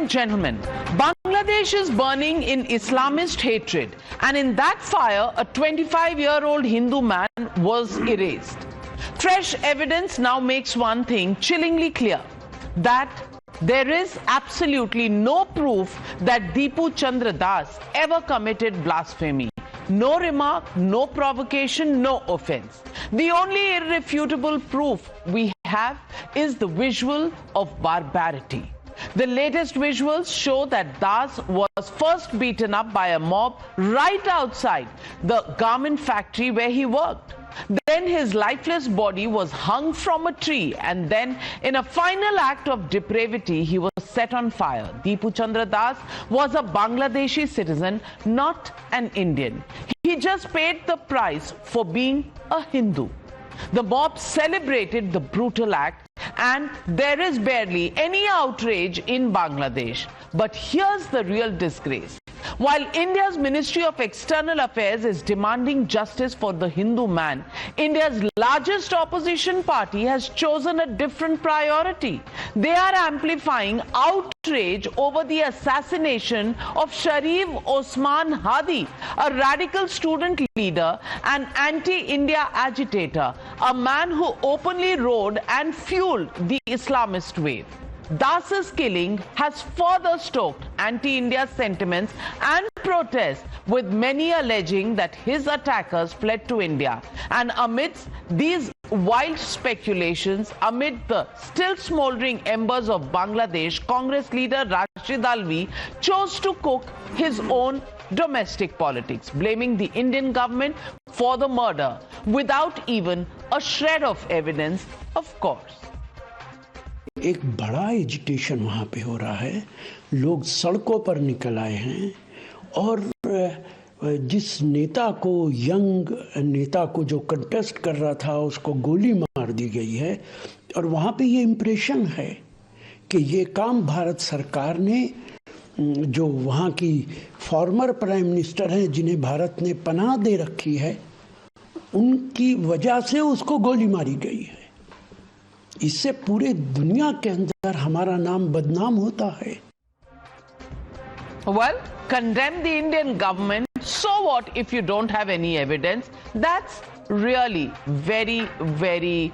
and gentlemen, Bangladesh is burning in Islamist hatred, and in that fire, a 25-year-old Hindu man was erased. Fresh evidence now makes one thing chillingly clear, that there is absolutely no proof that Dipu Chandra Das ever committed blasphemy. No remark, no provocation, no offense. The only irrefutable proof we have is the visual of barbarity. The latest visuals show that Das was first beaten up by a mob right outside the garment factory where he worked. Then his lifeless body was hung from a tree, and then in a final act of depravity, he was set on fire. Dipu Chandra Das was a Bangladeshi citizen, not an Indian. He just paid the price for being a Hindu. The mob celebrated the brutal act, and there is barely any outrage in Bangladesh. But here's the real disgrace. While India's Ministry of External Affairs is demanding justice for the Hindu man, India's largest opposition party has chosen a different priority. They are amplifying outrage over the assassination of Sharif Osman Hadi, a radical student leader and anti-India agitator, a man who openly rode and fueled the Islamist wave. Das's killing has further stoked anti-India sentiments and protests, with many alleging that his attackers fled to India. And amidst these wild speculations, amid the still smoldering embers of Bangladesh, Congress leader Rashid Alvi chose to cook his own domestic politics, blaming the Indian government for the murder without even a shred of evidence, of course. एक बड़ा agitation वहाँ पे हो रहा है, लोग सड़कों पर निकल आए हैं और जिस नेता को, यंग नेता को जो कंटेस्ट कर रहा था, उसको गोली मार दी गई है। और वहाँ पे ये इम्प्रेशन है कि ये काम भारत सरकार ने, जो वहाँ की फॉर्मर प्राइम मिनिस्टर हैं जिन्हें भारत ने पनाह दे रखी है, उनकी वजह से उसको गोली मारी गई है। इससे पूरे दुनिया के अंदर हमारा नाम बदनाम होता है। Well, condemn the Indian government. So what if you don't have any evidence? That's really very, very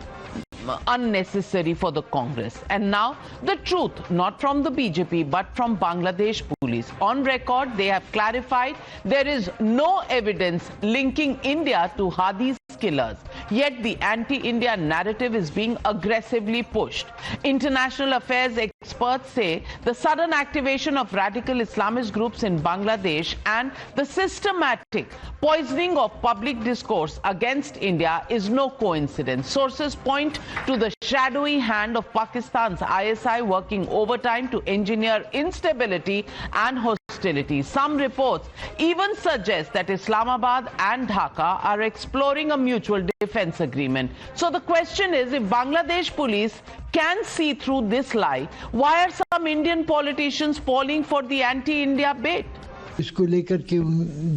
unnecessary for the Congress. And now the truth, not from the BJP but from Bangladesh police. On record, they have clarified there is no evidence linking India to Hadi's killers. Yet the anti-India narrative is being aggressively pushed. International affairs experts say the sudden activation of radical Islamist groups in Bangladesh and the systematic poisoning of public discourse against India is no coincidence. Sources point to the shadowy hand of Pakistan's ISI working overtime to engineer instability and hostility. Some reports even suggest that Islamabad and Dhaka are exploring a mutual defense agreement. So the question is, if Bangladesh police can see through this lie, why are some Indian politicians falling for the anti-India bait? इसको लेकर के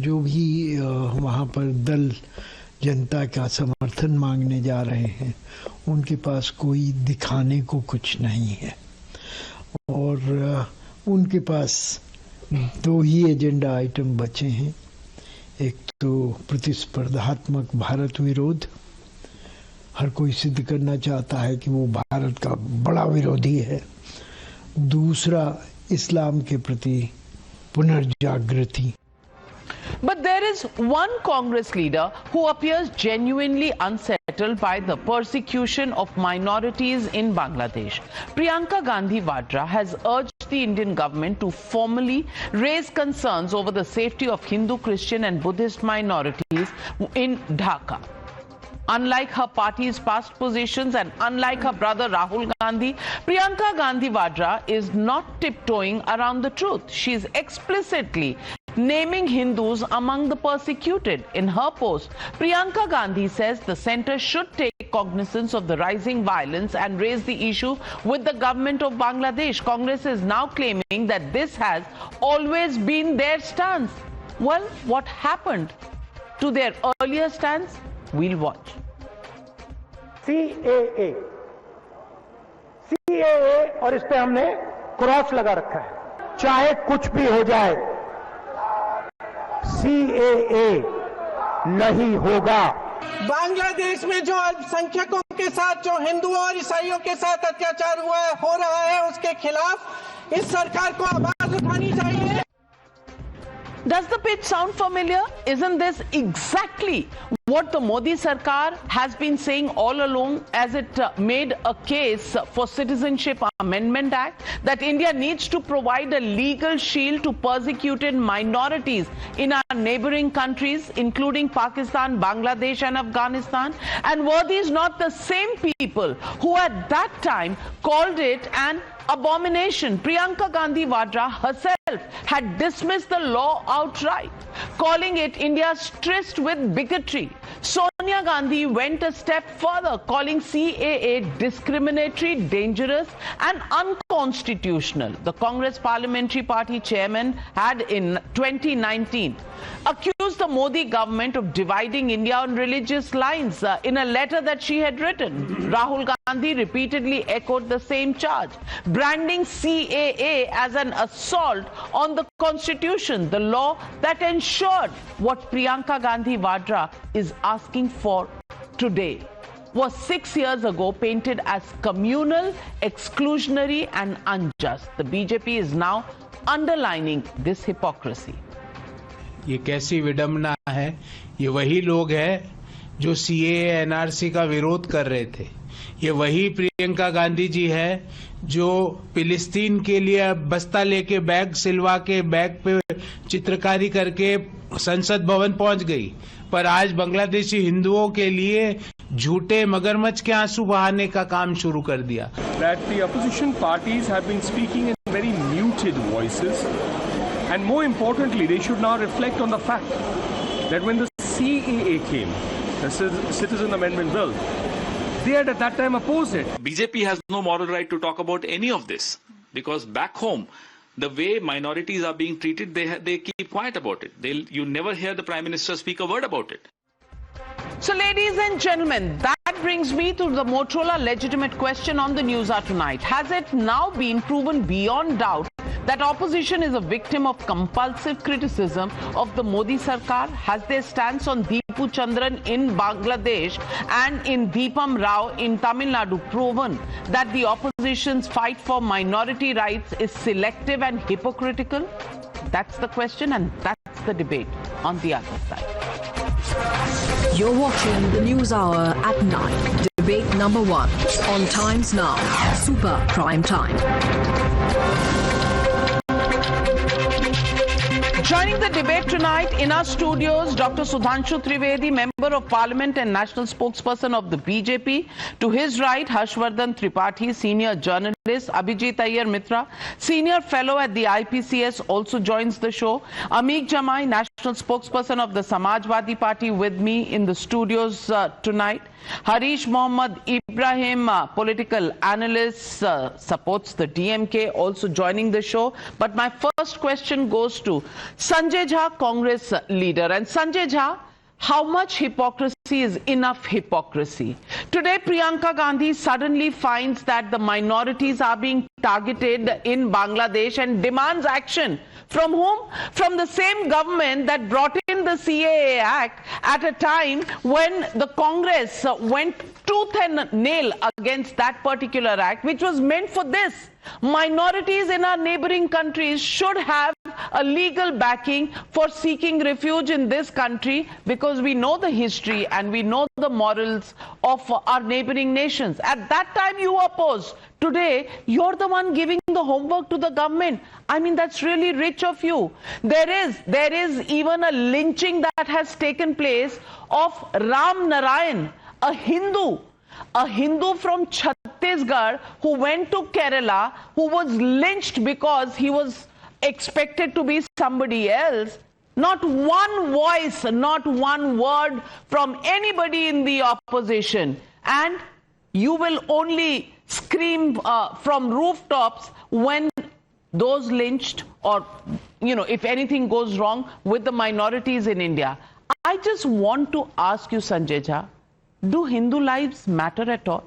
जो भी वहाँ पर दल जनता का समर्थन मांगने जा रहे हैं, उनके पास कोई दिखाने को कुछ नहीं है और उनके पास दो ही एजेंडा आइटम बचे हैं। एक तो प्रतिस्पर्धात्मक भारत विरोध, हर कोई सिद्ध करना चाहता है कि वो भारत का बड़ा विरोधी है। दूसरा, इस्लाम के प्रति पुनर्जागृति। But there is one Congress leader who appears genuinely unsettled by the persecution of minorities in Bangladesh. Priyanka Gandhi Vadra has urged the Indian government to formally raise concerns over the safety of Hindu, Christian and Buddhist minorities in Dhaka. Unlike her party's past positions and unlike her brother Rahul Gandhi, Priyanka Gandhi Vadra is not tiptoeing around the truth. She is explicitly naming Hindus among the persecuted. In her post, Priyanka Gandhi says the centre should take cognizance of the rising violence and raise the issue with the government of Bangladesh. Congress is now claiming that this has always been their stance. Well, what happened to their earlier stance? We'll watch. CAA और इस पे हमने cross लगा रखा है। चाहे कुछ भी हो जाए, सीएए नहीं होगा। बांग्लादेश में जो अल्पसंख्यकों के साथ, जो हिंदुओं और ईसाइयों के साथ अत्याचार हो रहा है, उसके खिलाफ इस सरकार को आवाज उठानी चाहिए। Does the pitch sound familiar? Isn't this exactly what the Modi Sarkar has been saying all along as it made a case for Citizenship Amendment Act that India needs to provide a legal shield to persecuted minorities in our neighboring countries, including Pakistan, Bangladesh and Afghanistan? And were these not the same people who at that time called it an abomination? Priyanka Gandhi Vadra herself had dismissed the law outright, calling it India's tryst with bigotry. Sonia Gandhi went a step further, calling CAA discriminatory, dangerous and unconstitutional. The Congress Parliamentary Party chairman had in 2019 accused the Modi government of dividing India on religious lines in a letter that she had written. Rahul Gandhi repeatedly echoed the same charge, branding CAA as an assault on the constitution, the law that ensured what Priyanka Gandhi Vadra is asking for today was 6 years ago painted as communal, exclusionary and unjust. The BJP is now underlining this hypocrisy. ये कैसी विडंबना है। ये वही लोग हैं जो CAA NRC का विरोध कर रहे थे। ये वही प्रियंका गांधी जी है जो फिलिस्तीन के लिए बस्ता लेके बैग सिलवा के बैग पे चित्रकारी करके संसद भवन पहुंच गई, पर आज बांग्लादेशी हिंदुओं के लिए झूठे मगरमच्छ के आंसू बहाने का काम शुरू कर दिया। That the opposition parties have been speaking in very muted voices, and more importantly, they should now reflect on the fact that when the CAA came, the Citizen Amendment Bill, they had at that time opposed it. BJP has no moral right to talk about any of this, because back home, the way minorities are being treated, they keep quiet about it. You never hear the Prime Minister speak a word about it. So ladies and gentlemen, that brings me to the Motorola legitimate question on the News Hour tonight. Has it now been proven beyond doubt that opposition is a victim of compulsive criticism of the Modi Sarkar? Has their stance on Deepu Chandran in Bangladesh and in Deepam Rao in Tamil Nadu proven that the opposition's fight for minority rights is selective and hypocritical? That's the question, and that's the debate on the other side. You're watching the News Hour at 9. Debate number 1 on Times Now, Super Prime Time. Joining the debate tonight in our studios, Dr. Sudhanshu Trivedi, Member of Parliament and National Spokesperson of the BJP. To his right, Harshvardhan Tripathi, Senior Journalist. Abhijit Iyer Mitra, Senior Fellow at the IPCS, also joins the show. Ameek Jamai, National Spokesperson of the Samajwadi Party, with me in the studios tonight. Harish Mohammad Ibrahim, political analyst, supports the DMK, also joining the show. But my first question goes to Sanjay Jha, Congress leader. And Sanjay Jha, how much hypocrisy is enough hypocrisy? Today, Priyanka Gandhi suddenly finds that the minorities are being targeted in Bangladesh and demands action. From whom? From the same government that brought in the CAA Act at a time when the Congress went tooth and nail against that particular act, which was meant for this. Minorities in our neighboring countries should have a legal backing for seeking refuge in this country, because we know the history and we know the morals of our neighboring nations. At that time you opposed. Today you're the one giving the homework to the government. I mean, that's really rich of you. There is even a lynching that has taken place of Ram Narayan, a Hindu from Chhattisgarh who went to Kerala, who was lynched because he was expected to be somebody else. Not one voice, not one word from anybody in the opposition. And you will only scream from rooftops when those lynched, or, if anything goes wrong with the minorities in India. I just want to ask you, Sanjay Jha, do Hindu lives matter at all?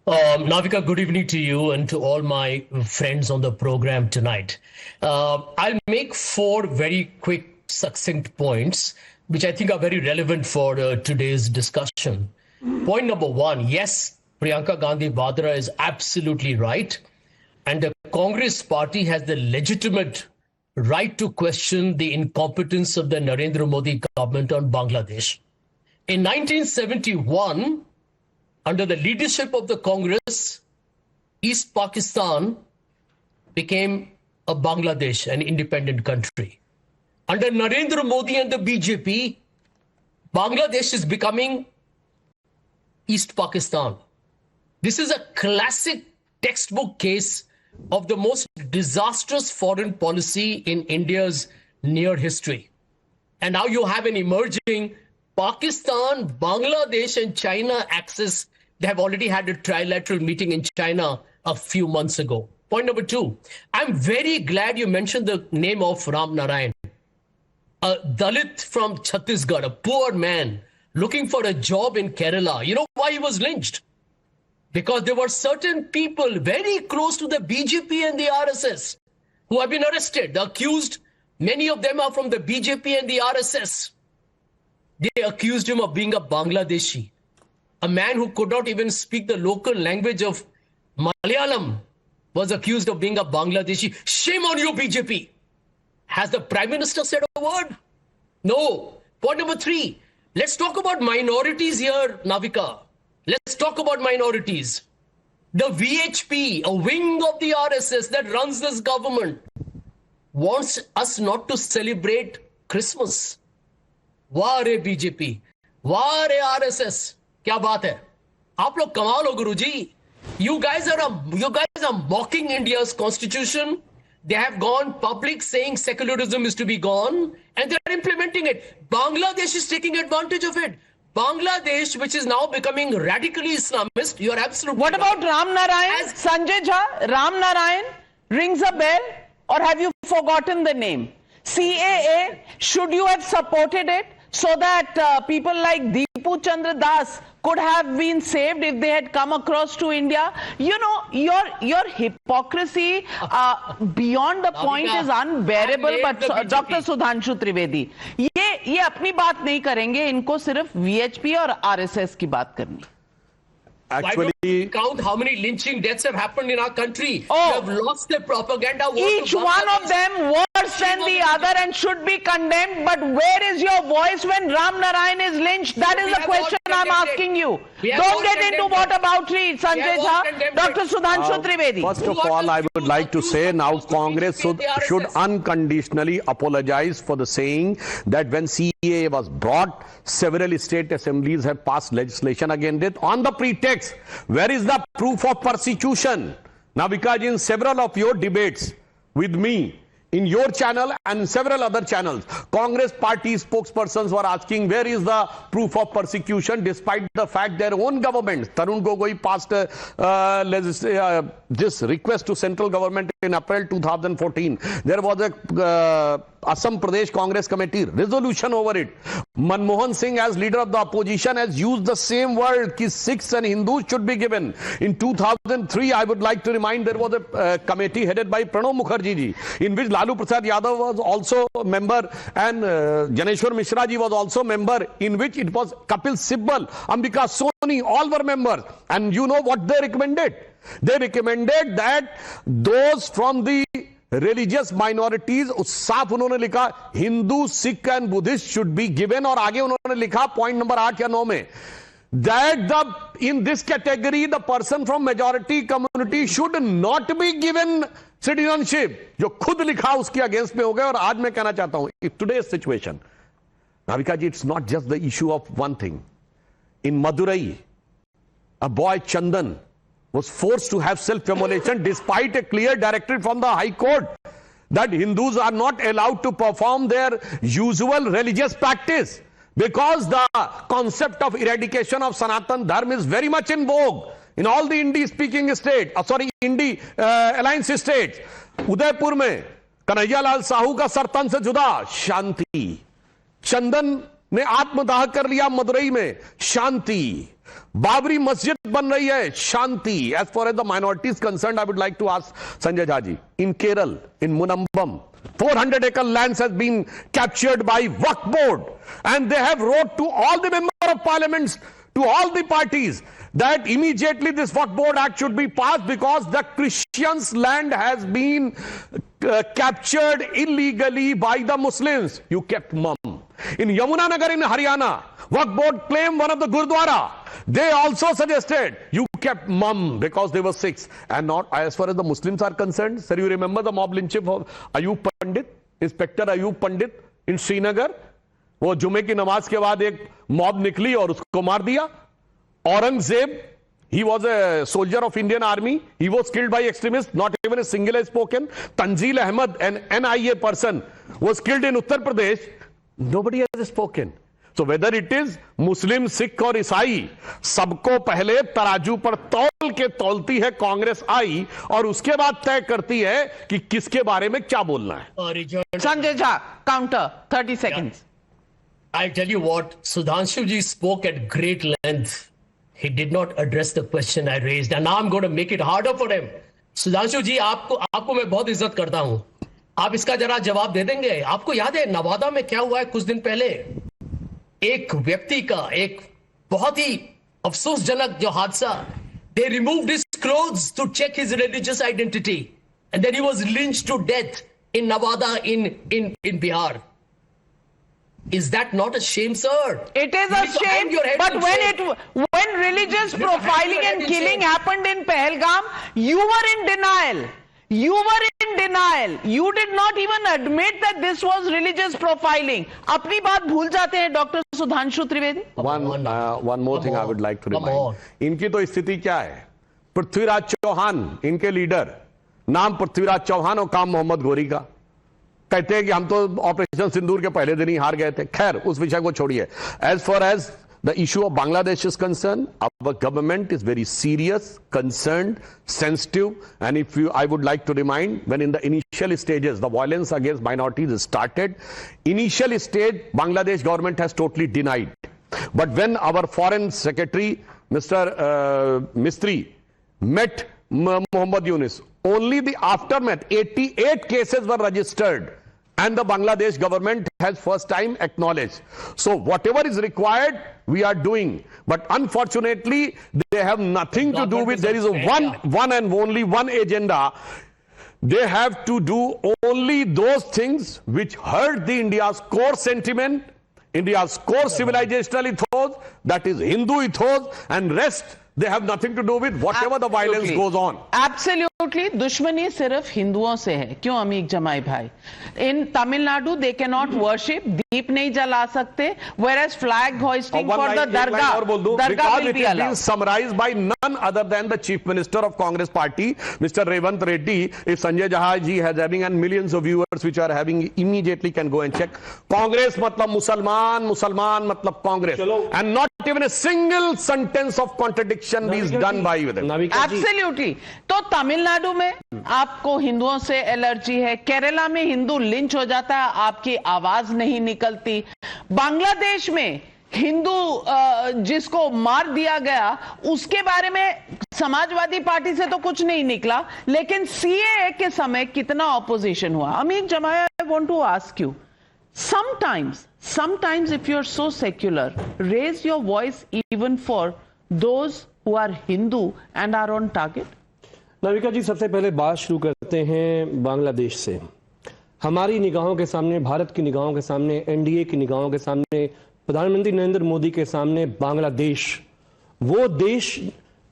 Navika, good evening to you and to all my friends on the program tonight. I'll make 4 very quick, succinct points, which I think are very relevant for today's discussion. Point number 1, yes, Priyanka Gandhi Vadra is absolutely right. And the Congress party has the legitimate right to question the incompetence of the Narendra Modi government on Bangladesh. In 1971, under the leadership of the Congress, East Pakistan became a Bangladesh, an independent country. Under Narendra Modi and the BJP, Bangladesh is becoming East Pakistan. This is a classic textbook case of the most disastrous foreign policy in India's near history. And now you have an emerging Pakistan, Bangladesh, and China axis. They have already had a trilateral meeting in China a few months ago. Point number 2, I'm very glad you mentioned the name of Ram Narayan, a Dalit from Chhattisgarh, a poor man looking for a job in Kerala. You know why he was lynched? Because there were certain people very close to the BJP and the RSS who have been arrested. The accused, many of them are from the BJP and the RSS. They accused him of being a Bangladeshi. A man who could not even speak the local language of Malayalam was accused of being a Bangladeshi. Shame on you, BJP. Has the Prime Minister said a word? No. Point number 3. Let's talk about minorities here, Navika. Let's talk about minorities. The VHP, a wing of the RSS that runs this government, wants us not to celebrate Christmas. Wah re BJP. Wah re RSS. क्या बात है आप लोग कमाल हो गुरुजी you guys are mocking India's constitution. They have gone public saying secularism is to be gone and they're implementing it. Bangladesh is taking advantage of it. Bangladesh, which is now becoming radically Islamist, you're absolutely What about Ram Narayan? Sanjay Jha, Ram Narayan rings a bell, or have you forgotten the name? CAA, should you have supported it so that people like Deepu Chandra Das could have been saved if they had come across to India? You know, your hypocrisy beyond the point is unbearable. But Dr. Sudhanshu Trivedi, ये अपनी बात नहीं करेंगे, इनको सिर्फ VHP और RSS की बात करनी. Actually, why don't we count how many lynching deaths have happened in our country? We have lost the propaganda war. Each one of them worse than the other and should be condemned. But where is your voice when Ram Narayan is lynched? That is the question I'm asking you. Don't get into whataboutery, Sanjay Jha. Dr. Sudhanshu Trivedi. First of all, I would like to say now Congress should unconditionally apologize for the saying that when CAA was brought, several state assemblies have passed legislation against it on the pretext. Where is the proof of persecution? Now, because in several of your debates with me, in your channel and several other channels, Congress party spokespersons were asking where is the proof of persecution, despite the fact their own government, Tarun Gogoi passed this request to central government in April 2014. There was a Assam Pradesh Congress Committee resolution over it. Manmohan Singh, as leader of the opposition, has used the same word that Sikhs and Hindus should be given. In 2003, I would like to remind, there was a committee headed by Pranab Mukherjee ji, in which Lalu Prasad Yadav was also a member and Janeshwar Mishra ji was also a member, in which it was Kapil Sibbal, Ambika Soni, all were members. And you know what they recommended? They recommended that those from the religious minorities, साफ उन्होंने लिखा Hindu, Sikh and Buddhist should be given, और आगे उन्होंने लिखा point number 8 या 9 में that in this category the person from majority community should not be given citizenship. जो खुद लिखा उसके अगेंस्ट में हो गए. और आज मैं कहना चाहता हूं, in today's situation, Navika ji, it's not just the issue of one thing. In Madurai, a boy Chandan was forced to have self-immolation despite a clear directive from the High Court that Hindus are not allowed to perform their usual religious practice, because the concept of eradication of Sanatan Dharma is very much in vogue in all the Hindi-speaking states, Hindi alliance states. Udaipur में कन्हैया लाल साहू का सरतन से जुदा शांति. Chandan ने आत्मदाह कर लिया मदुरई में, शांति। बाबरी मस्जिद बन रही है, शांति। As far as the minorities concern, I would like to ask Sanjay Jha ji, in Kerala, in Munambam, 400 acre lands has been captured by Waqf Board, and they have wrote to all the member of parliaments, to all the parties, that immediately this Waqf Board Act should be passed because the Christians' land has been captured illegally by the Muslims. You kept mum. In Yamunanagar in Haryana, Waqf Board claimed one of the Gurdwara. They also suggested, you kept mum because they were 6. And not as far as the Muslims are concerned. Sir, you remember the mob lynching of Ayub Pandit, Inspector Ayub Pandit in Srinagar? वो जुमे की नमाज के बाद एक mob निकली और उसको मार दिया। Aurangzeb, he was a soldier of Indian Army. He was killed by extremists. Not even a single has spoken. Tanzeel Ahmed, an NIA person, was killed in Uttar Pradesh. Nobody has spoken. So whether it is Muslim, Sikh और ईसाई, सबको पहले तराजू पर तौल के तौलती है कांग्रेस आई और उसके बाद तय करती है कि किसके बारे में क्या बोलना है। Sanjay Jha, counter, 30 seconds. I tell you what, Sudhanshu ji spoke at great length. He did not address the question I raised, and now I'm going to make it harder for him. Sudhanshu ji, आपको मैं बहुत इज्जत करता हूं, आप इसका जरा जवाब दे देंगे? आपको याद है नवादा में क्या हुआ है कुछ दिन पहले? एक व्यक्ति का एक बहुत ही अफसोसजनक जो हादसा, they removed his clothes to check his religious identity, and then he was lynched to death in Nevada in Bihar. Is that not a shame, sir? It is a shame, but when religious profiling and killing happened in Pahalgam, you were in denial. You were in denial. You did not even admit that this was religious profiling. अपनी बात भूल जाते हैं doctor Sudhanshu Trivedi. One more thing I would like to remind. इनकी तो स्थिति क्या है? पृथ्वीराज चौहान इनके लीडर, नाम पृथ्वीराज चौहान और काम मोहम्मद गोरी का, कहते हैं कि हम तो ऑपरेशन सिंदूर के पहले दिन ही हार गए थे। खैर, उस विषय को छोड़िए। As far as the issue of Bangladesh is concern, our government is very serious, concerned, sensitive, and if you, I would like to remind, when in the initial stages the violence against minorities started, initial stage Bangladesh government has totally denied, but when our foreign secretary mister Mistri met Muhammad Yunus, only the aftermath, 88 cases were registered and the Bangladesh government has first time acknowledged. So whatever is required, we are doing. But unfortunately, they have nothing to do with, there is a one and only one agenda. They have to do only those things which hurt the India's core sentiment, India's core civilizational ethos, that is Hindu ethos, and rest they have nothing to do with whatever the violence goes on. Absolutely. दुश्मनी सिर्फ हिंदुओं से है। क्यों अमीक जमाई भाई? In Tamil Nadu they cannot worship, दीप नहीं जला सकते, whereas flag hoisting for the dargah will be allowed. Because summarized by none other than the Chief Minister of Congress Party, Mr. Revant Reddy. If Sanjay Jha ji has having, and millions of viewers which are having, immediately can go and check. Congress matlab Musalman, Musalman matlab Congress, and not even a single sentence of contradiction is done by them. Absolutely. तो तमिलनाडु में आपको हिंदुओं से allergy है, केरला में Hindu lynch हो जाता है, आपकी आवाज नहीं निकलती, बांग्लादेश में हिंदू जिसको मार दिया गया उसके बारे में समाजवादी पार्टी से तो कुछ नहीं निकला, लेकिन सीएए के समय कितना ऑपोजिशन हुआ। अमीक जमाया, I want to ask you, sometimes if you're so secular, raise your voice even for those who are Hindu and are on target. Navika ji, सबसे पहले बात शुरू करते हैं बांग्लादेश से। हमारी निगाहों के सामने, भारत की निगाहों के सामने, एनडीए की निगाहों के सामने, प्रधानमंत्री नरेंद्र मोदी के सामने बांग्लादेश, वो देश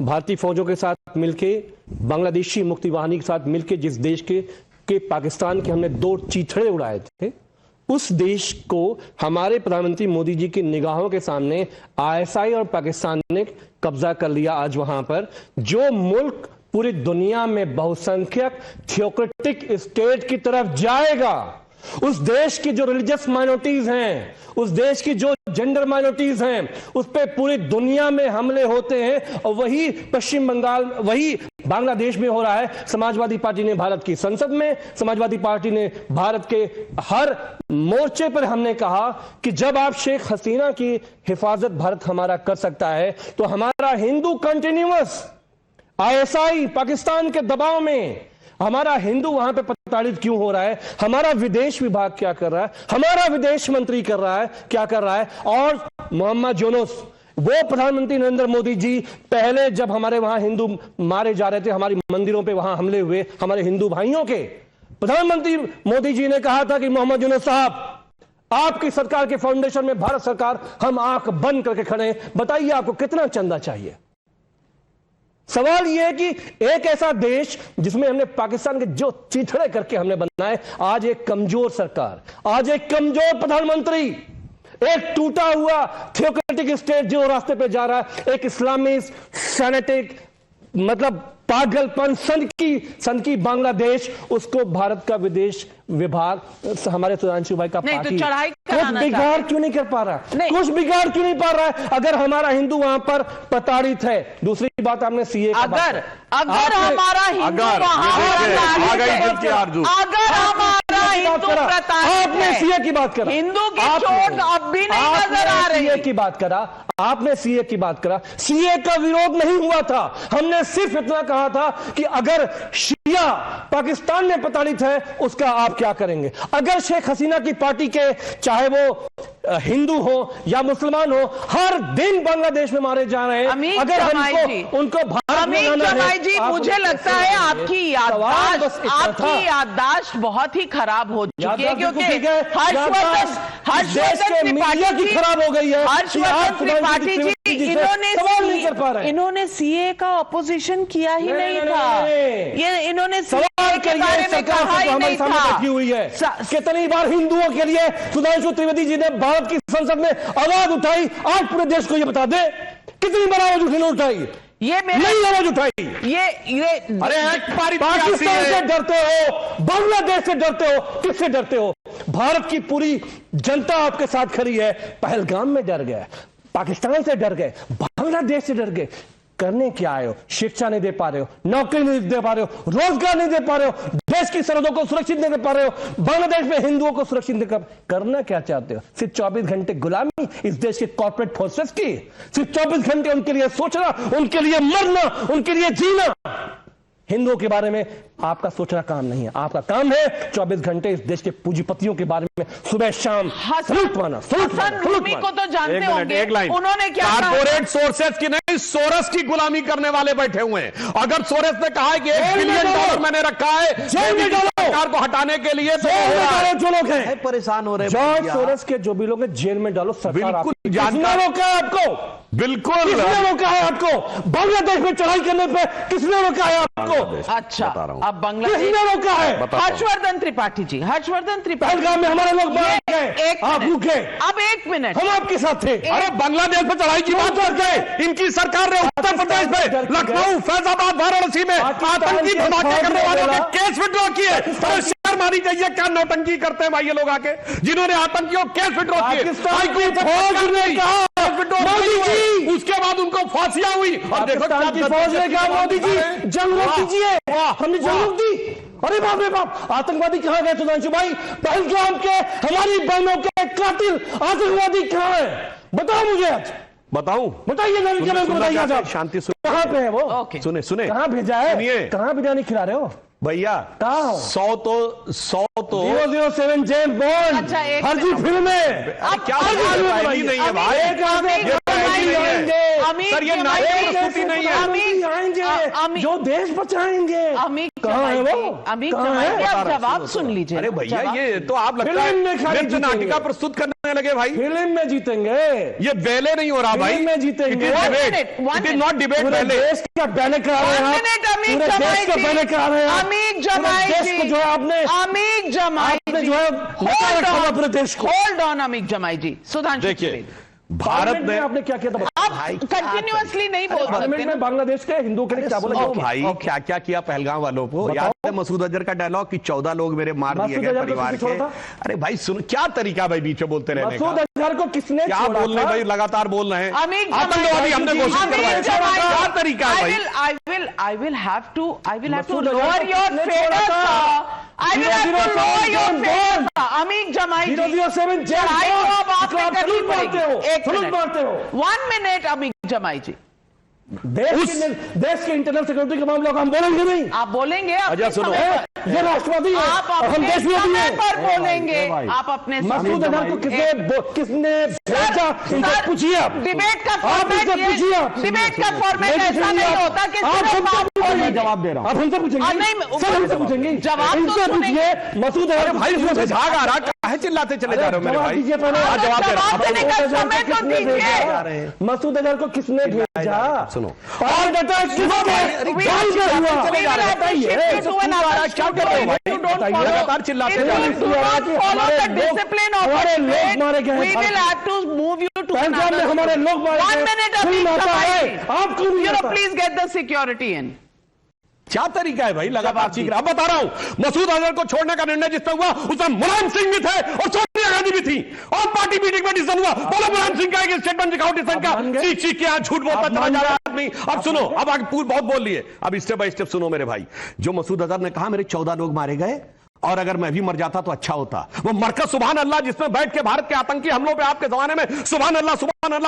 भारतीय फौजों के साथ मिलके, बांग्लादेशी मुक्ति वाहिनी के साथ मिलके, जिस देश के पाकिस्तान के हमने 2 चीथड़े उड़ाए थे, उस देश को हमारे प्रधानमंत्री मोदी जी की निगाहों के सामने आईएसआई और पाकिस्तान ने कब्जा कर लिया। आज वहां पर जो मुल्क पूरी दुनिया में बहुसंख्यक थियोक्रेटिक स्टेट की तरफ जाएगा, उस देश की जो रिलीजियस माइनॉरिटीज हैं, उस देश की जो जेंडर माइनॉरिटीज हैं, उस पे पूरी दुनिया में हमले होते हैं, और वही पश्चिम बंगाल, वही बांग्लादेश में हो रहा है। समाजवादी पार्टी ने भारत की संसद में, समाजवादी पार्टी ने भारत के हर मोर्चे पर हमने कहा कि जब आप शेख हसीना की हिफाजत भारत हमारा कर सकता है, तो हमारा हिंदू कंटिन्यूअस आईएसआई पाकिस्तान के दबाव में हमारा हिंदू वहां पे प्रताड़ित क्यों हो रहा है, हमारा विदेश विभाग क्या कर रहा है, हमारा विदेश मंत्री कर रहा है क्या कर रहा है। और मोहम्मद यूनुस, वो प्रधानमंत्री नरेंद्र मोदी जी, पहले जब हमारे वहां हिंदू मारे जा रहे थे, हमारी मंदिरों पे वहां हमले हुए हमारे हिंदू भाइयों के, प्रधानमंत्री मोदी जी ने कहा था कि मोहम्मद यूनुस साहब, आपकी सरकार के फाउंडेशन में भारत सरकार, हम आंख बंद करके खड़े हैं, बताइए आपको कितना चंदा चाहिए। सवाल यह है कि एक ऐसा देश जिसमें हमने पाकिस्तान के जो चिथड़े करके हमने बनाए, आज एक कमजोर सरकार, आज एक कमजोर प्रधानमंत्री, एक टूटा हुआ थियोक्रेटिक स्टेट जो रास्ते पे जा रहा है, एक इस्लामिस्ट सैनेटिक मतलब पागलपन सन की बांग्लादेश, उसको भारत का विदेश विभाग, हमारे सुधांशु भाई का पार्टी तो चढ़ाई कुछ बिगाड़ क्यों नहीं कर पा रहा, कुछ बिगाड़ क्यों नहीं पा रहा है, अगर हमारा हिंदू वहां पर प्रताड़ित है। दूसरी बात आपने सीए अगर हमारा हिंदू आपने सीए की बात करा, हिंदू की चोट अब भी नहीं नजर आ रही। सीए की बात करा, आपने सीए की बात करा, सीए का विरोध नहीं हुआ था, हमने सिर्फ इतना कहा था कि अगर शिया पाकिस्तान में प्रताड़ित है उसका आप क्या करेंगे। अगर शेख हसीना की पार्टी के चाहे वो हिंदू हो या मुसलमान हो, हर दिन बांग्लादेश में मारे जा रहे हैं, अगर हमको उनको भारत में लाना है, जी मुझे लगता है आपकी याददाश्त बहुत ही खराब हो चुकी है, क्योंकि हर्षवर्धन त्रिपाठी की खराब हो गई है। हर्षवर्धन त्रिपाठी जी इन्होंने सीए का ऑपोजिशन किया ही नहीं था, ये इन्होंने सीए के बारे में कहा ही नहीं था। हुई है कितनी बार हिंदुओं के लिए सुधांशु त्रिवेदी जी ने भारत की संसद में आवाज उठाई, आज पूरे देश को ये बता दे कितनी बार आवाज उन्होंने उठाई, ये नहीं आवाज उठाई। ये अरे पाकिस्तान से डरते हो, बांग्लादेश से डरते हो, किससे डरते हो? भारत की पूरी जनता आपके साथ खड़ी है। पहलगाम में डर गए, पाकिस्तान से डर गए, बांग्लादेश से डर गए, करने क्या आए हो? शिक्षा नहीं दे पा रहे हो, नौकरी नहीं दे पा रहे हो, रोजगार नहीं दे पा रहे हो, देश की सरहदों को सुरक्षित नहीं दे पा रहे हो, बांग्लादेश में हिंदुओं को सुरक्षित नहीं करना क्या चाहते हो? सिर्फ 24 घंटे गुलामी इस देश के कॉर्पोरेट फोर्सेस की, सिर्फ 24 घंटे उनके लिए सोचना, उनके लिए मरना, उनके लिए जीना। हिंदुओं के बारे में आपका सोचना काम नहीं है, आपका काम है 24 घंटे इस देश के पूंजीपतियों के बारे में सुबह शाम सलूट माना, को तो जानते होंगे, उन्होंने क्या कारपोरेट सोर्सेस की नहीं, सोरस की गुलामी करने वाले बैठे हुए हैं। अगर सोरस ने कहा है कि $1 बिलियन मैंने रखा है सरकार को हटाने के लिए, तो जो लोग हैं परेशान हो रहे हैं, जॉर्ज सोरस के जो भी लोग हैं जेल में डालो, सरकार किसने रोका है आपको? बिल्कुल किसने रोका है आपको? बांग्लादेश में चढ़ाई करने पे किसने रोका है आपको? अच्छा, अब बांग्लादेश किसने रोका है? हर्षवर्धन त्रिपाठी जी, हर्षवर्धन त्रिपाठी, पहलगाम में हमारे लोग मारे गए, आप रुके, अब 1 मिनट, हम आपके साथ थे। अरे बांग्लादेश में चढ़ाई की बात करके इनकी सरकार ने उत्तर प्रदेश में, लखनऊ, फैजाबाद, वाराणसी में आतंकी धमाके करने वालों के केस विड्रॉ किए। तो शर्म आनी चाहिए, क्या नौटंकी करते हैं भाई ये लोग आके, जिन्होंने आतंकियों केस विड्रॉ किए। मोदी जी, उसके बाद उनको फांसियां हुई, और देखो की फौज ने कहा मोदी जी जंग रोक दीजिए, हमने जंग रोक दी। अरे बाप रे बाप, आतंकवादी कहां गए सुधांशु भाई? पहलगाम के हमारी बहनों के कातिल आतंकवादी कहां है? बताओ मुझे, आज बताइए, बताइए शांति से, कहां पे है वो? सुने कहां भेजा है? कहां बिरयानी खिला रहे हो भैया? 100 तो 007 जेम्स बॉन्ड फर्जी फिल्म में क्या नहीं है भाई, सर ये प्रस्तुति नहीं है, आएंगे जो देश बचाएंगे। कहाँ है वो? आप जवाब सुन लीजिए। अरे भैया ये तो आप लगता है नृत्य नाटिका प्रस्तुत करने लगे भाई। फिल्म में जीतेंगे, ये बेले नहीं हो रहा भाई, में जीतेंगे, इट इज नॉट डिबेट। देश का बैनर करा रहे हैं, पूरे देश का बैनर करा रहे हैं, अमीर जमाई जी, जो है आपने, अमीर जमाई जी, जो है पूरे देश को। होल्ड ऑन अमीर जमाई जी, सुधांशु देखिए भारत में आपने क्या किया था? आप कंटिन्यूअसली नहीं बोल सकते। में बांग्लादेश के हिंदुओं के लिए क्या बोला भाई? क्या क्या किया पहलगाम वालों को? मसूद अजहर का डायलॉग कि 14 लोग मेरे मार दिए गए परिवार के। अरे भाई सुनो, क्या तरीका भाई बीच में बोलते रहने का? मसूद अजहर को किसने क्या बोल रहे भाई, लगातार बोल रहे हैं। आतंकवादी हमने घोषित करवाया, क्या तरीका है भाई? I will have to lower your feathers, sir. I will have to lower your feathers, sir. अमीक Jamei ji, 007 jail अब आपने करनी मारते हो, पड़ेगी। मारते हो। 1 minute अमीक जमाई जी। देश के इंटरनल सिक्योरिटी के मामलों को हम बोलेंगे नहीं। आप बोलेंगे, अच्छा सुनो, ये राष्ट्रवादी है, आप अपने समय पर बोलेंगे। आप अपने मसूद अजहर को किसने भेजा, इनसे पूछिए आप। डिबेट का फॉर्मेट ऐसा नहीं होता कि जवाब दे रहा हूं, आप हमसे पूछेंगे, सर हमसे पूछेंगे, जवाब इनसे पूछिए। मसूद अजहर भाई इसमें से झाग आ रहा, काहे चिल्लाते चले जा रहे हो मेरे भाई? जवाब दे रहा हूं। मसूद अजहर को किसने भेजा सुनो, और लगातार चिल्लाते हमारे लोग please get the security in. क्या तरीका है भाई लगातार चीख रहा? अब बता रहा हूं, मसूद अजहर को छोड़ने का निर्णय जिसमें हुआ उसमें मुलायम सिंह भी थे और सोनिया गांधी भी थी, और पार्टी मीटिंग में डिसीजन हुआ। बोलो मुलायम सिंह का एक स्टेटमेंट दिखाओ, डिसीजन का। चीख चीख के झूठ बोलता चला जा रहा है आदमी। अब सुनो, अब आगे बहुत बोल लिए, अब स्टेप बाय स्टेप सुनो मेरे भाई। जो मसूद अजहर ने कहा मेरे 14 लोग मारे गए और अगर मैं भी मर जाता तो अच्छा होता, वो मरकज सुभान अल्लाह जिसमें बैठ के भारत के आतंकी हमलों पे आपके जमाने में सुभान अल्लाह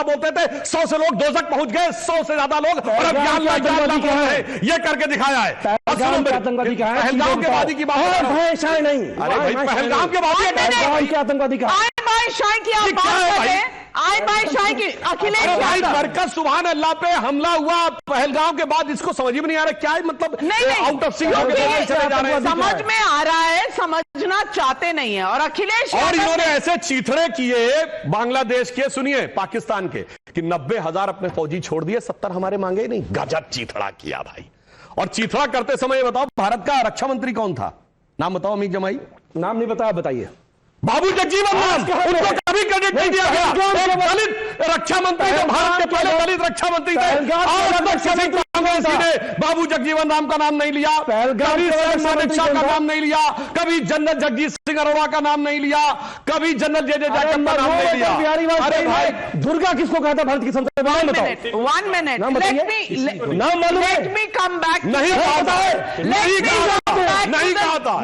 बोलते थे, 100 से लोग दोजक पहुंच गए, 100 से ज्यादा लोग, और अब या अल्लाह ये करके दिखाया है। आतंकवादी का है, पहलगाम के वादी की बात नहीं। अरे भाई पहलगाम के वादी के आतंकवादी का अखिलेश मरकज सुभान अल्लाह पे हमला हुआ पहलगाम के बाद, इसको समझ में नहीं आ रहा क्या है, मतलब आउट ऑफ सिंक चले जा रहे हैं। समझ में आ रहा है, समझना चाहते नहीं है। और अखिलेश और इन्होंने ऐसे चीथड़े किए बांग्लादेश के, सुनिए पाकिस्तान के, कि 90,000 अपने फौजी छोड़ दिए, 70 हमारे मांगे नहीं। गजब चीथड़ा किया भाई। और चीथड़ा करते समय बताओ भारत का रक्षा मंत्री कौन था? नाम बताओ अमीक जमाई। नाम नहीं बताया, बताइए। बाबू जगजीवन राम, उनको कभी क्रेडिट नहीं दिया गया। एक दलित रक्षा मंत्री थे, भारत के पहले दलित रक्षा मंत्री थे। आज तक किसी कांग्रेसी ने बाबू जगजीवन राम का नाम नहीं लिया, कभी मानिक शाह का नाम नहीं लिया, कभी जनरल जगजीत सिंह अरोड़ा का नाम नहीं लिया, कभी जनरल जे जैकब का नाम नहीं लिया। अरे भाई दुर्गा किसको कहा था भारत की संसद में? 1 minute, let me come back। नहीं कहा था, नहीं कहा था,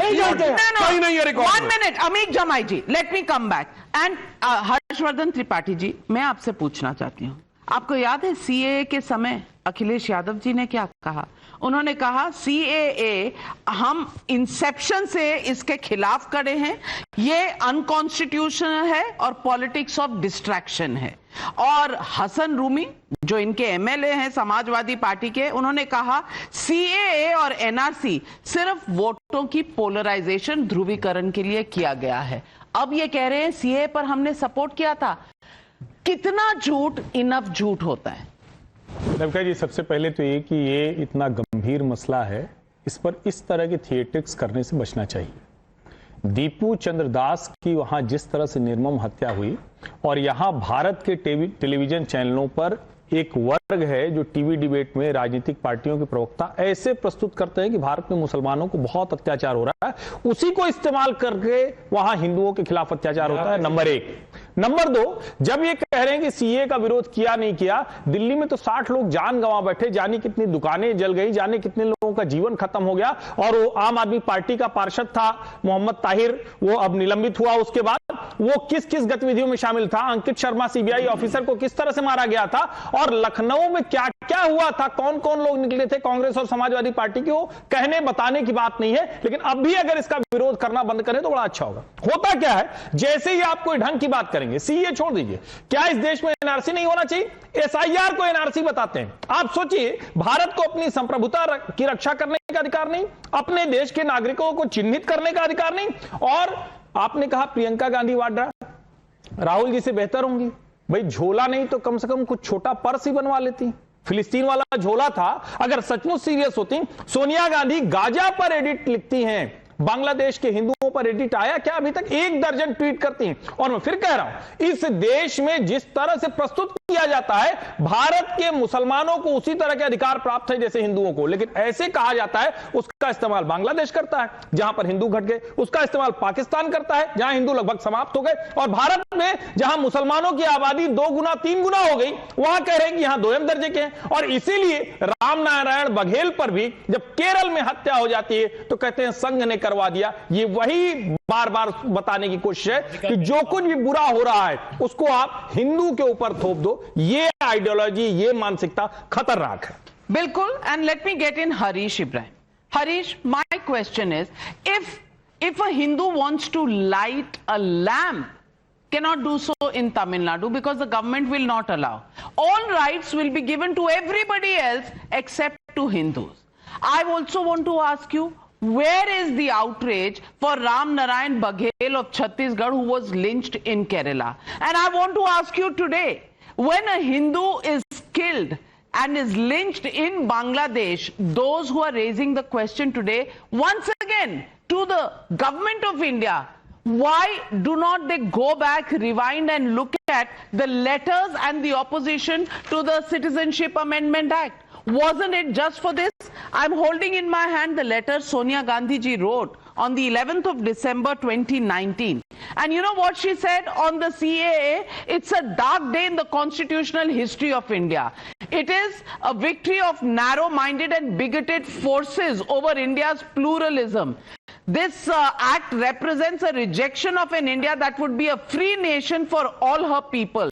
कहीं नहीं है record. 1 minute, Amique Jamei ji, let me come back. And Harshvardhan Tripathi ji, मैं आपसे पूछना चाहती हूँ, आपको याद है सीएए के समय अखिलेश यादव जी ने क्या कहा? उन्होंने कहा सीएए हम इंसेप्शन से इसके खिलाफ खड़े हैं, ये अनकॉन्स्टिट्यूशनल है और पॉलिटिक्स ऑफ डिस्ट्रैक्शन है। और हसन रूमी जो इनके एमएलए हैं समाजवादी पार्टी के, उन्होंने कहा सीएए और एनआरसी सिर्फ वोटों की पोलराइजेशन, ध्रुवीकरण के लिए किया गया है। अब ये कह रहे हैं सीएए पर हमने सपोर्ट किया था। कितना झूठ इनफ झूठ होता है? देवका जी, सबसे पहले तो ये कि ये इतना गंभीर मसला है, इस पर इस तरह के थिएटिक्स करने से बचना चाहिए। दीपू चंद्र दास की वहां जिस तरह से निर्मम हत्या हुई, और यहां भारत के टेलीविजन चैनलों पर एक वर्ग है जो टीवी डिबेट में राजनीतिक पार्टियों के प्रवक्ता ऐसे प्रस्तुत करते हैं कि भारत में मुसलमानों को बहुत अत्याचार हो रहा है, उसी को इस्तेमाल करके वहां हिंदुओं के खिलाफ अत्याचार होता है। नंबर 1। नंबर 2, जब ये कह रहे हैं कि सीए का विरोध किया नहीं किया, दिल्ली में तो 60 लोग जान गंवा बैठे, जाने कितनी दुकानें जल गई, जाने कितने लोगों का जीवन खत्म हो गया। और वो आम आदमी पार्टी का पार्षद था मोहम्मद ताहिर, वो अब निलंबित हुआ। उसके बाद वो किस किस गतिविधियों में शामिल था, अंकित शर्मा सीबीआई ऑफिसर को किस तरह से मारा गया था, और लखनऊ में क्या क्या हुआ था, कौन कौन लोग निकले थे कांग्रेस और समाजवादी पार्टी के, वो कहने बताने की बात नहीं है। लेकिन अब भी अगर इसका विरोध करना बंद करें तो बड़ा अच्छा होगा। होता क्या है, जैसे ही आप कोई ढंग की बात करेंगे, सीए छोड़ दीजिए, क्या इस देश में एनआरसी नहीं होना चाहिए? एसआईआर को एनआरसी बताते हैं। आप सोचिए, भारत को अपनी संप्रभुता की रक्षा करने का अधिकार नहीं, अपने देश के नागरिकों को चिन्हित करने का अधिकार नहीं, और आपने कहा प्रियंका गांधी वाड्रा राहुल जी से बेहतर होंगी। भाई झोला नहीं तो कम से कम कुछ छोटा पर्स ही बनवा लेती। फिलिस्तीन वाला झोला था। अगर सचमुच सीरियस होती, सोनिया गांधी गाजा पर एडिट लिखती हैं, बांग्लादेश के हिंदुओं पर एडिट आया क्या? अभी तक 1 दर्जन ट्वीट करती हैं। और मैं फिर कह रहा हूं, इस देश में जिस तरह से प्रस्तुत किया जाता है भारत के मुसलमानों को उसी तरह के अधिकार प्राप्त है जैसे हिंदुओं को, लेकिन ऐसे कहा जाता है उसका इस्तेमाल बांग्लादेश करता है जहां पर हिंदू घट गए, उसका इस्तेमाल पाकिस्तान करता है जहां हिंदू लगभग समाप्त हो गए, और भारत में जहां मुसलमानों की आबादी 2 गुना 3 गुना हो गई वहां कह रहे हैं कि यहां 2म दर्जे के हैं। और इसीलिए रामनारायण बघेल पर भी जब केरल में हत्या हो जाती है तो कहते हैं संघ ने करवा दिया। ये वही बार बार बताने की कोशिश है कि जो कुछ भी बुरा हो रहा है उसको आप हिंदू के ऊपर थोप दो। ये आइडियोलॉजी, ये मानसिकता खतरनाक है। बिल्कुल। And let me get in Harish Ibrahim. Harish, my question is, if a Hindu wants to light a lamp, cannot do so in Tamil Nadu because the government will not allow. All rights will be given to everybody else except to Hindus. I also want to ask you, where is the outrage for Ram Narayan Baghel of Chhattisgarh who was lynched in Kerala? And I want to ask you today, when a Hindu is killed and is lynched in Bangladesh, those who are raising the question today, once again, to the government of India, why do not they go back, rewind and look at the letters and the opposition to the Citizenship Amendment Act? Wasn't it just for this? I'm holding in my hand the letter Sonia Gandhi ji wrote on the 11th of December 2019. And you know what she said on the CAA? It's a dark day in the constitutional history of India. It is a victory of narrow-minded and bigoted forces over India's pluralism. This act represents a rejection of an India that would be a free nation for all her people,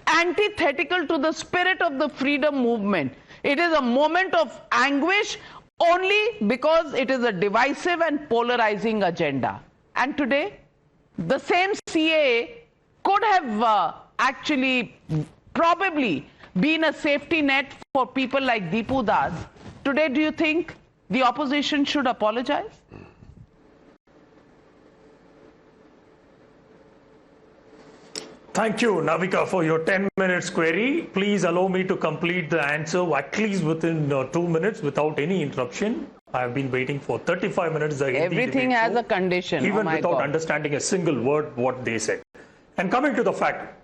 antithetical to the spirit of the freedom movement. It is a moment of anguish only because it is a divisive and polarizing agenda. And today, the same CAA could have actually probably been a safety net for people like Deepu Das. Today, do you think the opposition should apologize? Thank you, Navika, for your 10 minutes query. Please allow me to complete the answer at least within 2 minutes without any interruption. I have been waiting for 35 minutes. Everything has a condition. Even without understanding a single word what they said. And coming to the fact,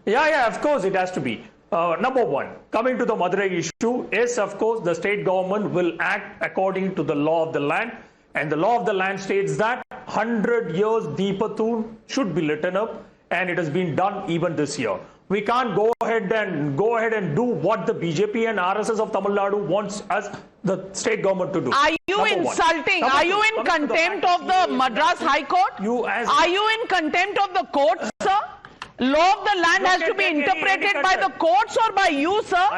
yeah, of course it has to be. Number one, coming to the Madurai issue, yes, of course, the state government will act according to the law of the land. And the law of the land states that 100 years Deepathoon should be lit up. And it has been done even this year. We can't go ahead and do what the BJP and RSS of Tamil Nadu wants us, the state government, to do. Are you insulting? Are you in contempt of the Madras High Court? Are you in contempt of the court, sir? Law of the land has to be interpreted by the courts or by you, sir?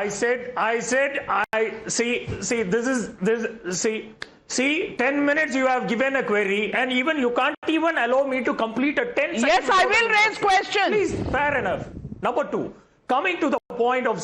See, 10 minutes you have given a query and even you can't even allow me to complete a 10 second. Yes, I will raise questions. Please, fair enough. Number two, coming to the point of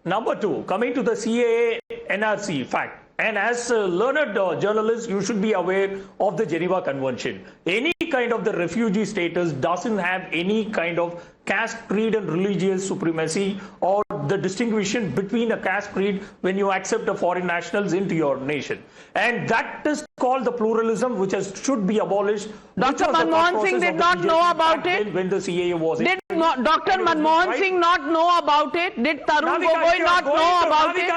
Number two, coming to the CAA NRC fact. And as a learned journalist, you should be aware of the Geneva Convention. Any kind of the refugee status doesn't have any kind of caste, creed and religious supremacy or the distinction between a caste, creed when you accept the foreign nationals into your nation. And that is called the pluralism which should be abolished. Dr. Manmohan Singh did not know about it. When the CAA was Did Dr. Manmohan Singh not know about it? Did Tarun Gogoi not know about it?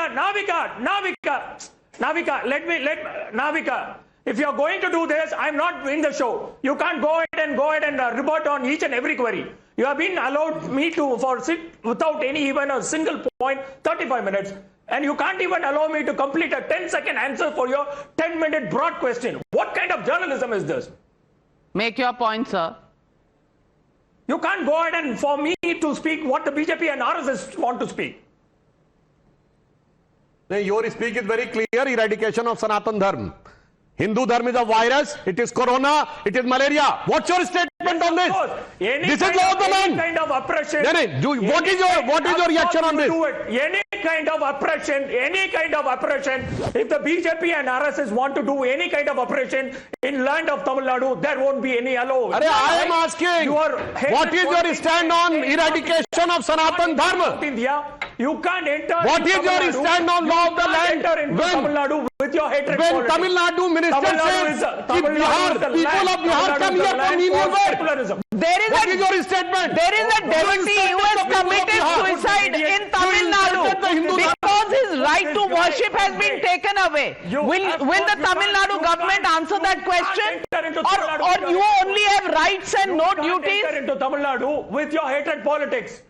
Navika, if you are going to do this, I'm not in the show. You can't go ahead and rebut on each and every query. You have been allowed me to sit without even a single point, 35 minutes. And you can't even allow me to complete a 10-second answer for your 10-minute broad question. What kind of journalism is this? Make your point, sir. You can't go ahead and for me to speak what the BJP and RSS want to speak. Your speech is very clear. Eradication of Sanatan Dharma. Hindu Dharma is a virus. It is corona. It is malaria. What's your statement on this? This is law of the land. Any kind of oppression. What is your reaction on this? Any kind of oppression. If the BJP and RSS want to do any kind of oppression in land of Tamil Nadu, there won't be any allow. I am asking, what is your stand on eradication of Sanatan Dharma? India, you can't enter. What is your stand on law of the land? Tamil Nadu with your hatred When politics. Tamil Nadu minister Tamil Nadu says is a- कि Tamil Nadu Bihar, is the people land- of Bihar Tamil come Nadu is here the for land menial for work. secularism. What is your statement? There is a devotee who has committed suicide in Tamil Nadu because his right to worship has been taken away. Will the Tamil Nadu government answer that question? Or you only have rights and no duties? Enter into Tamil Nadu with your hatred politics.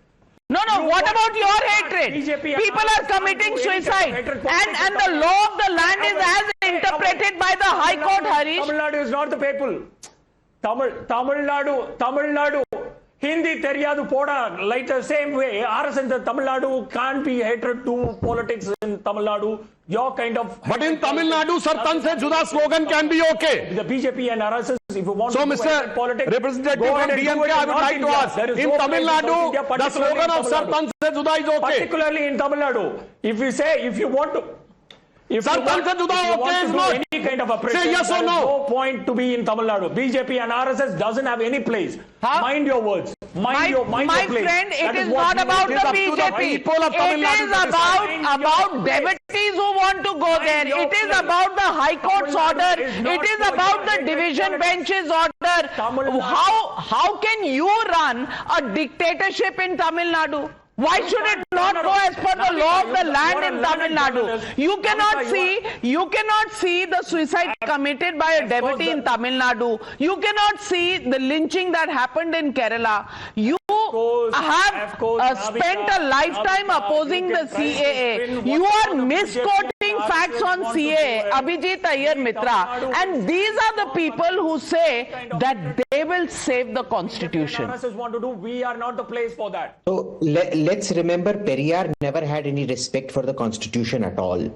No, what about your hatred? BJP and People are committing suicide and the law of the land is as interpreted by the High Court, Harish. Tamil Nadu is not the people. Tamil Nadu. Hindi teriyadu poda, like the same way, RS in the Tamil Nadu can't be hatred to politics in Tamil Nadu. Your kind of. But in Tamil Nadu, sir, tan se juda slogan can be okay. The BJP and RSS, if you want So, to do Mr. hatred politics, Representative go from ahead and do DMK, it I in would North like to India. ask, There is in no Tamil place in North Nadu, India, the particularly slogan in of Tamil sir, Nadu. tan se juda is okay. Particularly in Tamil Nadu, if you want to. If Sir, you want, tan se juda if you okay want is to do not. any kind of oppression, Say yes or there is no. no point to be in Tamil Nadu. BJP and RSS doesn't have any place. Mind your words. Mind your place. My friend, it That is what not about you- the it is up to BJP. people of Tamil It Nadu is to decide. about devotees who want to go there. your It is place. about the High Court's Tamil Nadu order. is not It is for about your the hatred division politics. bench's order. Tamil Nadu- How can you run a dictatorship in Tamil Nadu? Why should it not go as per the law of the land in Tamil Nadu? You cannot see the suicide committed by a devotee in Tamil Nadu. You cannot see the lynching that happened in Kerala. You have spent a lifetime opposing the CAA. You are misquoting facts on CAA, Abhijit Iyer Mitra, and these are the people who say that they will save the constitution. RSS want to do, we are not the place for that. So let's remember, Periyar never had any respect for the constitution at all.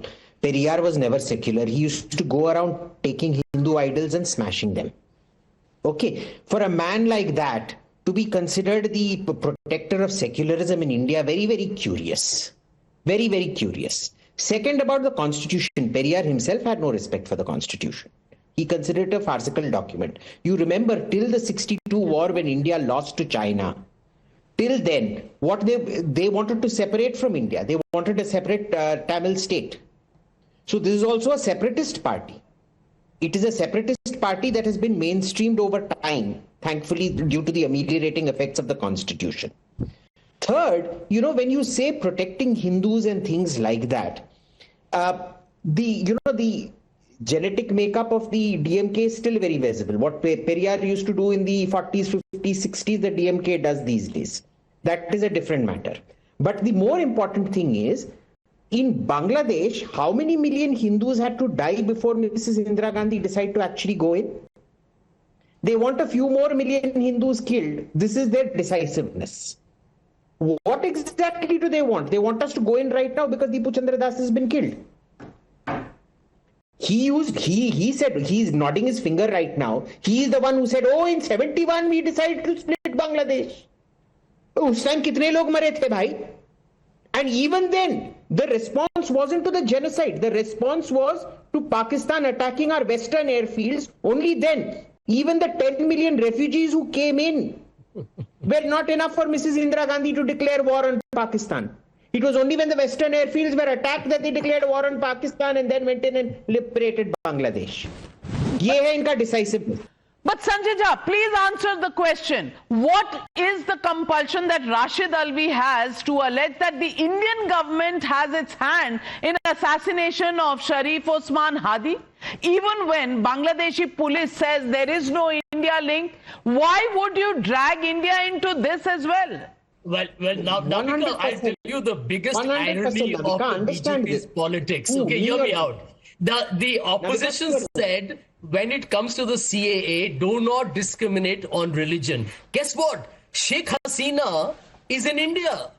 Periyar was never secular. He used to go around taking Hindu idols and smashing them. Okay, for a man like that to be considered the protector of secularism in India, very, very curious. Very, very curious. Second, about the constitution, Periyar himself had no respect for the constitution. He considered it a farcical document. You remember, till the 62 war when India lost to China, till then, what they wanted to separate from India. They wanted a separate Tamil state. So this is also a separatist party. It is a separatist party that has been mainstreamed over time, thankfully, due to the ameliorating effects of the constitution. Third, when you say protecting Hindus and things like that, the genetic makeup of the DMK is still very visible. What Periyar used to do in the 40s, 50s, 60s, the DMK does these days. That is a different matter. But the more important thing is, in Bangladesh, how many million Hindus had to die before Mrs. Indira Gandhi decided to actually go in? They want a few more million Hindus killed. This is their decisiveness. What exactly do they want? They want us to go in right now because Dipu Chandra Das has been killed. He said, he's nodding his finger right now. He is the one who said, oh, in 71 we decided to split Bangladesh. Us time kitne log mare the bhai? And even then, the response wasn't to the genocide. The response was to Pakistan attacking our western airfields. Only then, even the 10 million refugees who came in were not enough for Mrs. Indira Gandhi to declare war on Pakistan. It was only when the western airfields were attacked that they declared war on Pakistan and then went in and liberated Bangladesh. Ye hai inka decisiveness. But Sanjay Jha, please answer the question. What is the compulsion that Rashid Alvi has to allege that the Indian government has its hand in assassination of Sharif Osman Hadi? Even when Bangladeshi police says there is no India link, why would you drag India into this as well? Well, now, Navika, I'll tell you the biggest irony of the BJP's politics. Okay, hear me out. The opposition said, when it comes to the CAA, do not discriminate on religion. Guess what? Sheikh Hasina is in India.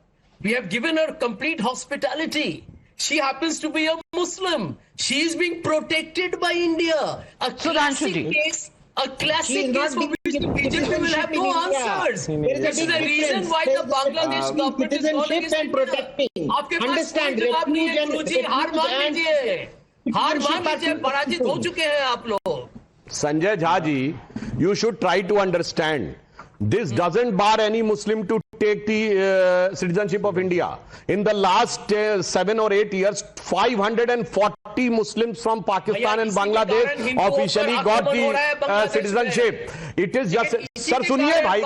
We have given her complete hospitality. She happens to be a Muslim. She is being protected by India. A classic case for which the BJP will have no answers. This is the reason why the Bangladesh government is calling it protecting. Understand, refuge and Sanjay Jha ji, you should try to understand. This doesn't bar any Muslim to take the citizenship of India. In the last 7 or 8 years, 540 Muslims from Pakistan and Bangladesh officially got the citizenship. It is just, sir, suniye bhai,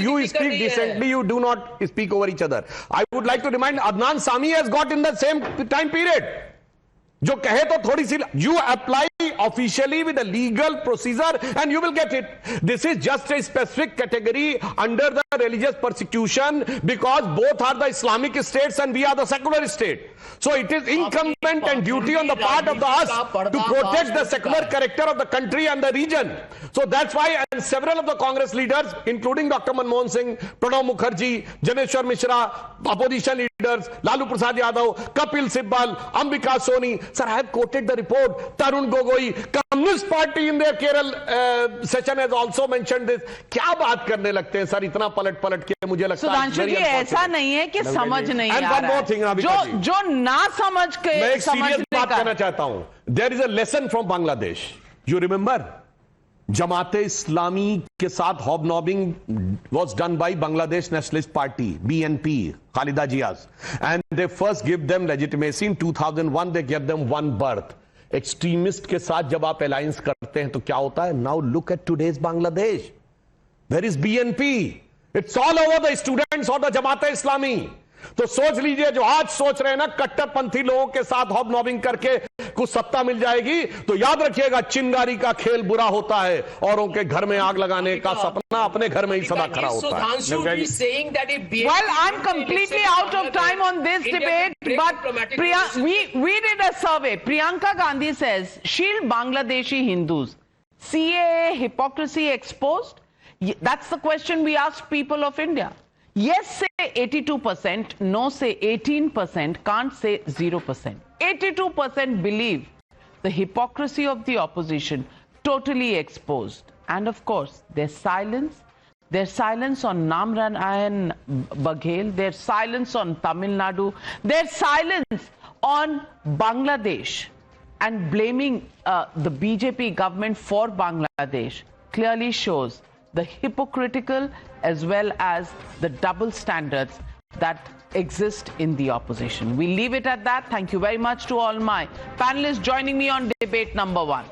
you speak decently, you do not speak over each other. I would like to remind, Adnan Sami has got in the same time period. जो कहे तो थोड़ी सी, you apply officially with a legal procedure and you will get it. This is just a specific category under the religious persecution because both are the Islamic states and we are the secular state. So it is incumbent and duty on the part of us to protect the secular character of the country and the region. So that's why, and several of the Congress leaders, including Dr. Manmohan Singh, Pranab Mukherjee, Janeshwar Mishra, opposition leaders, Lalu Prasad Yadav, Kapil Sibal, Ambika Soni. Sir, I have quoted the report. Tarun Gogoi, Communist Party in their Kerala session has also mentioned this. क्या बात करने लगते हैं sir, इतना पलट के मुझे लगता है। सुधांशु जी, ऐसा नहीं है कि समझ नहीं आ रहा है। जो ना समझ के, मैं एक सीरियस बात करना चाहता हूं। There is a lesson from Bangladesh. You remember? जमाते इस्लामी के साथ hobnobbing was done by Bangladesh Nationalist Party, BNP, Khalida Jia's, and they first give them legitimacy in 2001. They gave them one berth. Extremist के साथ जब आप alliance करते हैं तो क्या होता है? Now look at today's Bangladesh. Where is BNP? It's all over the students or the जमाते इस्लामी. तो सोच लीजिए, जो आज सोच रहे हैं ना कट्टरपंथी लोगों के साथ हॉबनॉबिंग करके कुछ सत्ता मिल जाएगी, तो याद रखिएगा चिंगारी का खेल बुरा होता है, औरों के घर में आग लगाने का सपना अपने घर में ही सदा खड़ा होता है। Well, I'm completely out of time on this debate, but we did a survey. Priyanka Gandhi says, shield Bangladeshi Hindus. CAA hypocrisy exposed? That's the question we asked people of India. Yes, say 82%, no, say 18%, can't say 0%. 82% believe the hypocrisy of the opposition totally exposed. And of course, their silence on Namranayan Baghel, their silence on Tamil Nadu, their silence on Bangladesh and blaming the BJP government for Bangladesh clearly shows the hypocritical as well as the double standards that exist in the opposition. We leave it at that. Thank you very much to all my panelists joining me on debate number 1.